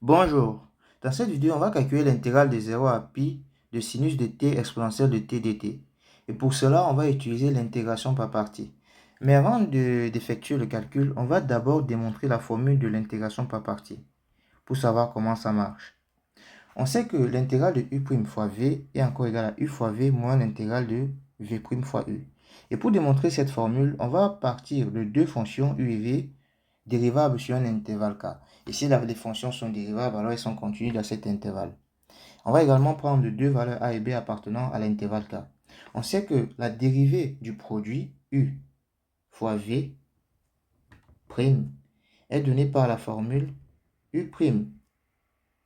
Bonjour, dans cette vidéo, on va calculer l'intégrale de 0 à pi de sinus de t exponentielle de t dt. Et pour cela, on va utiliser l'intégration par partie. Mais avant d'effectuer le calcul, on va d'abord démontrer la formule de l'intégration par partie pour savoir comment ça marche. On sait que l'intégrale de u' fois v est encore égale à u fois v moins l'intégrale de v' fois u. Et pour démontrer cette formule, on va partir de deux fonctions u et v dérivables sur un intervalle k. Et si les fonctions sont dérivables, alors elles sont continues dans cet intervalle. On va également prendre deux valeurs a et b appartenant à l'intervalle k. On sait que la dérivée du produit u fois v' est donnée par la formule u'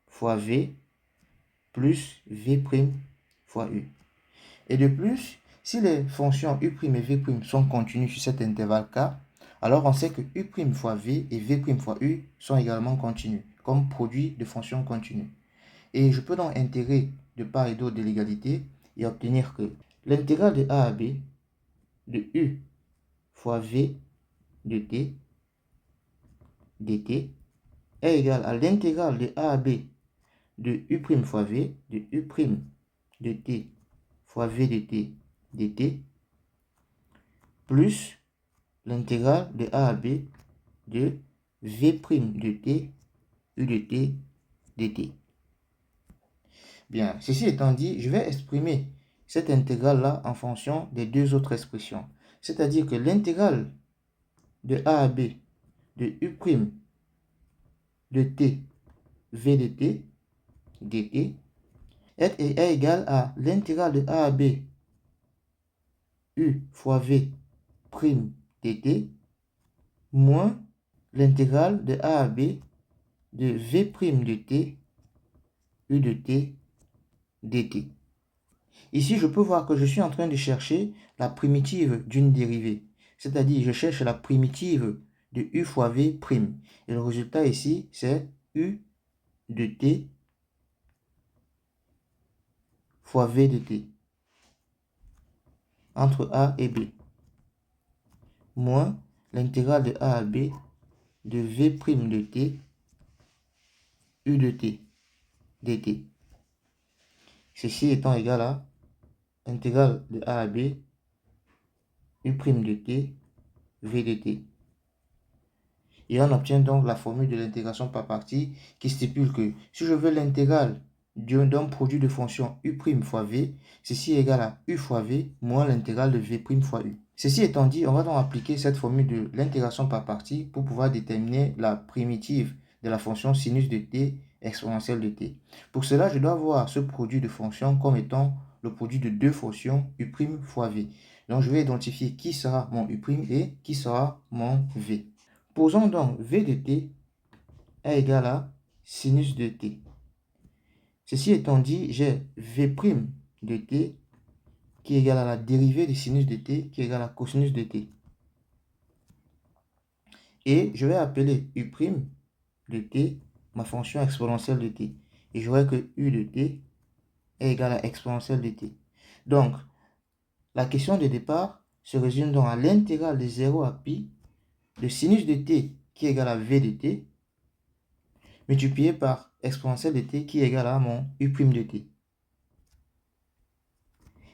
fois v plus v' fois u. Et de plus, si les fonctions u' et v' sont continues sur cet intervalle k, alors on sait que u' fois v et v' fois u sont également continus, comme produit de fonctions continues. Et je peux donc intégrer de part et d'autre de l'égalité et obtenir que l'intégrale de a à b de u fois v de t dt est égale à l'intégrale de a à b de u' fois v de u' de t fois v de t dt plus l'intégrale de a à b de v' de t u de t dt. Bien, ceci étant dit, je vais exprimer cette intégrale-là en fonction des deux autres expressions. C'est-à-dire que l'intégrale de a à b de u' de t v de t dt est égale à l'intégrale de a à b u fois v' dt moins l'intégrale de a à b de v' de t u de t dt. Ici, je peux voir que je suis en train de chercher la primitive d'une dérivée. C'est-à-dire, je cherche la primitive de u fois v'. Et le résultat ici, c'est u de t fois v de t entre a et b moins l'intégrale de a à b de v' de t u de t dt. Ceci étant égal à intégrale de a à b u' de t v de t. Et on obtient donc la formule de l'intégration par partie qui stipule que si je veux l'intégrale d'un produit de fonction u' fois v, ceci est égal à u fois v moins l'intégrale de v' fois u. Ceci étant dit, on va donc appliquer cette formule de l'intégration par partie pour pouvoir déterminer la primitive de la fonction sinus de t exponentielle de t. Pour cela, je dois voir ce produit de fonction comme étant le produit de deux fonctions u' fois v. Donc, je vais identifier qui sera mon u' et qui sera mon v. Posons donc v de t est égal à sinus de t. Ceci étant dit, j'ai v' de t qui est égal à la dérivée de sinus de t qui est égal à cosinus de t. Et je vais appeler u' de t ma fonction exponentielle de t. Et je vois que u de t est égal à exponentielle de t. Donc, la question de départ se résume donc à l'intégrale de 0 à pi de sinus de t qui est égal à v de t multiplié par exponentielle de t qui est égal à mon u' de t.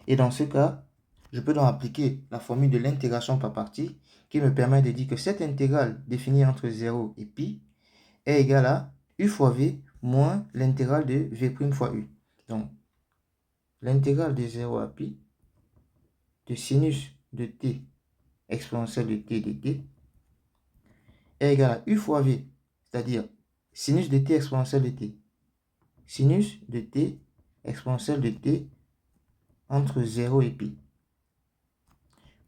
Et dans ce cas, je peux donc appliquer la formule de l'intégration par partie qui me permet de dire que cette intégrale définie entre 0 et pi est égale à u fois v moins l'intégrale de v' fois u. Donc, l'intégrale de 0 à pi de sinus de t exponentielle de t dt est égale à u fois v, c'est-à-dire sinus de t exponentielle de t. Sinus de t exponentielle de t entre 0 et pi.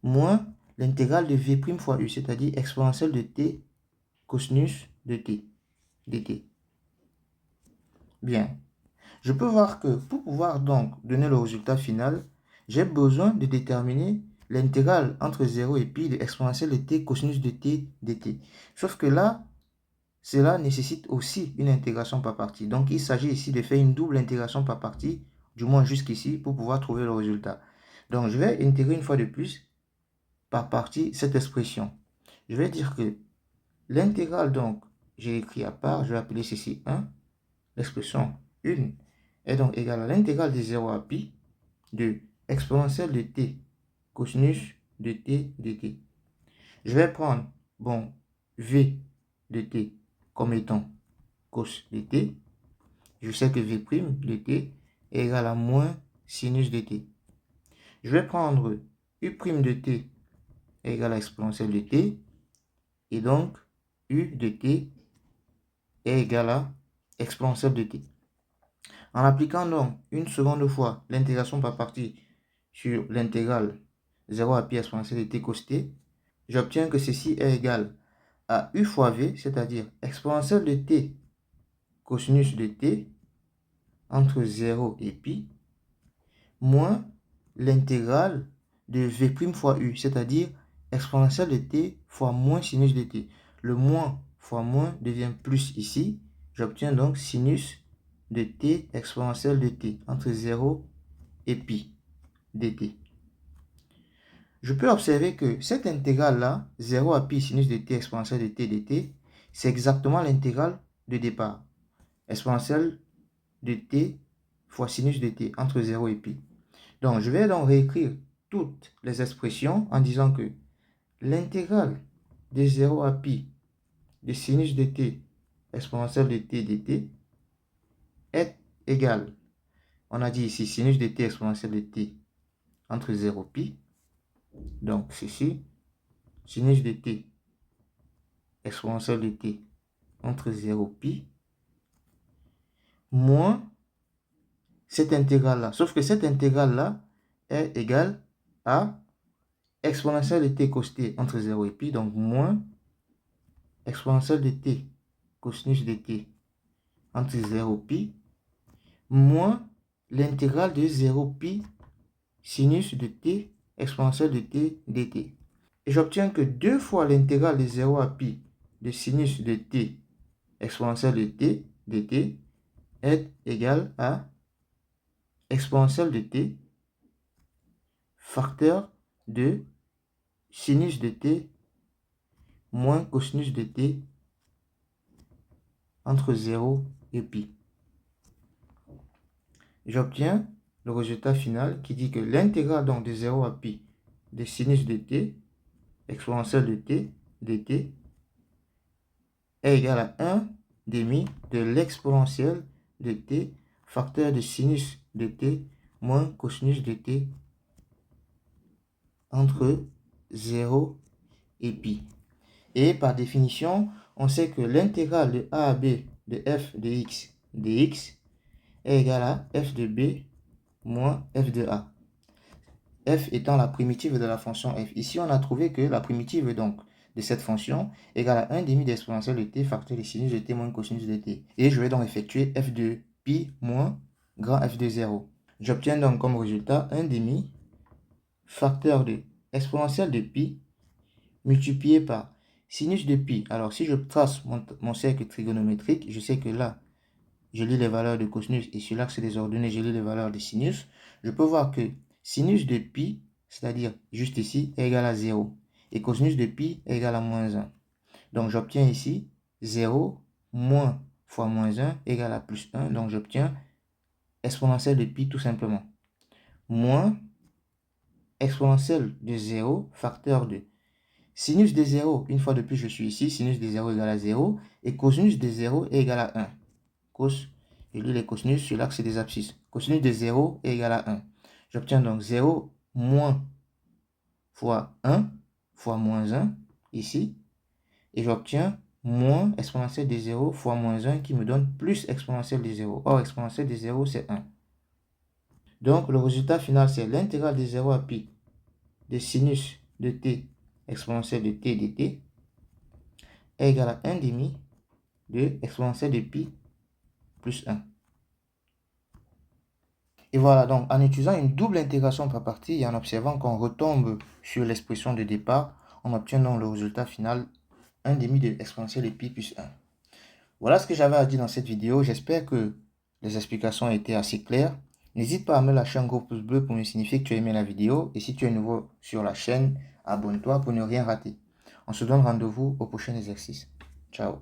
Moins l'intégrale de v' fois u, c'est-à-dire exponentielle de t cosinus de t dt. Bien. Je peux voir que pour pouvoir donc donner le résultat final, j'ai besoin de déterminer l'intégrale entre 0 et pi de exponentielle de t cosinus de t dt. Sauf que là, cela nécessite aussi une intégration par partie. Donc, il s'agit ici de faire une double intégration par partie, du moins jusqu'ici, pour pouvoir trouver le résultat. Donc, je vais intégrer une fois de plus par partie cette expression. Je vais dire que l'intégrale, donc, j'ai écrit à part, je vais appeler ceci 1. l'expression 1 est donc égale à l'intégrale de 0 à pi de exponentielle de t cosinus de t dt. Je vais prendre, bon, v de t comme étant cos de t. Je sais que v' de t est égal à moins sinus de t. Je vais prendre u' de t est égal à exponentielle de t. Et donc, u de t est égal à exponentielle de t. En appliquant donc une seconde fois l'intégration par partie sur l'intégrale 0 à pi exponentielle de t cos t, j'obtiens que ceci est égal à u fois v, c'est-à-dire exponentielle de t cosinus de t entre 0 et pi, moins l'intégrale de v' fois u, c'est-à-dire exponentielle de t fois moins sinus de t. Le moins fois moins devient plus ici. J'obtiens donc sinus de t exponentielle de t entre 0 et pi dt. Je peux observer que cette intégrale-là, 0 à pi sinus de t exponentielle de t dt, c'est exactement l'intégrale de départ. Exponentielle de t fois sinus de t entre 0 et pi. Donc, je vais donc réécrire toutes les expressions en disant que l'intégrale de 0 à pi de sinus de t exponentielle de t dt est égale, on a dit ici sinus de t exponentielle de t entre 0 et pi, donc ceci, sinus de t exponentielle de t entre 0 et pi, moins cette intégrale-là. Sauf que cette intégrale-là est égale à exponentielle de t cos t entre 0 et pi, donc moins exponentielle de t cosinus de t entre 0 et pi, moins l'intégrale de 0 pi sinus de t exponentielle de t dt. Et j'obtiens que 2 fois l'intégrale de 0 à pi de sinus de t exponentielle de t dt est égal à exponentielle de t facteur de sinus de t moins cosinus de t entre 0 et pi. J'obtiens le résultat final qui dit que l'intégrale donc de 0 à pi de sinus de t exponentielle de t dt est égal à 1 demi de l'exponentielle de t facteur de sinus de t moins cosinus de t entre 0 et pi. Et par définition, on sait que l'intégrale de a à b de f de x dx est égale à f de b moins f de a. F étant la primitive de la fonction f. Ici, on a trouvé que la primitive donc de cette fonction est égale à 1 demi d'exponentielle de t facteur de sinus de t moins cosinus de t. Et je vais donc effectuer f de pi moins grand f de 0. J'obtiens donc comme résultat 1 demi facteur de exponentielle de pi multiplié par sinus de pi. Alors, si je trace mon cercle trigonométrique, je sais que là, je lis les valeurs de cosinus et sur l'axe des ordonnées, je lis les valeurs de sinus. Je peux voir que sinus de pi, c'est-à-dire juste ici, est égal à 0. Et cosinus de pi est égal à moins 1. Donc, j'obtiens ici 0 moins fois moins 1 égale à plus 1. Donc, j'obtiens exponentielle de pi tout simplement. Moins exponentielle de 0, facteur de sinus de 0, une fois de plus, je suis ici, sinus de 0 égale à 0, et cosinus de 0 est égal à 1. Cos, je lis les cosinus sur l'axe des abscisses. Cosinus de 0 est égal à 1. J'obtiens donc 0 moins fois 1 fois moins 1, ici, et j'obtiens moins exponentielle de 0 fois moins 1 qui me donne plus exponentielle de 0. Or, exponentielle de 0, c'est 1. Donc, le résultat final, c'est l'intégrale de 0 à pi de sinus de t exponentielle de t dt est égal à 1 demi de exponentielle de pi plus 1. Et voilà, donc en utilisant une double intégration par partie et en observant qu'on retombe sur l'expression de départ, on obtient donc le résultat final 1 demi de exponentielle de pi plus 1. Voilà ce que j'avais à dire dans cette vidéo. J'espère que les explications étaient assez claires. N'hésite pas à me lâcher un gros pouce bleu pour me signifier que tu as aimé la vidéo. Et si tu es nouveau sur la chaîne, abonne-toi pour ne rien rater. On se donne rendez-vous au prochain exercice. Ciao.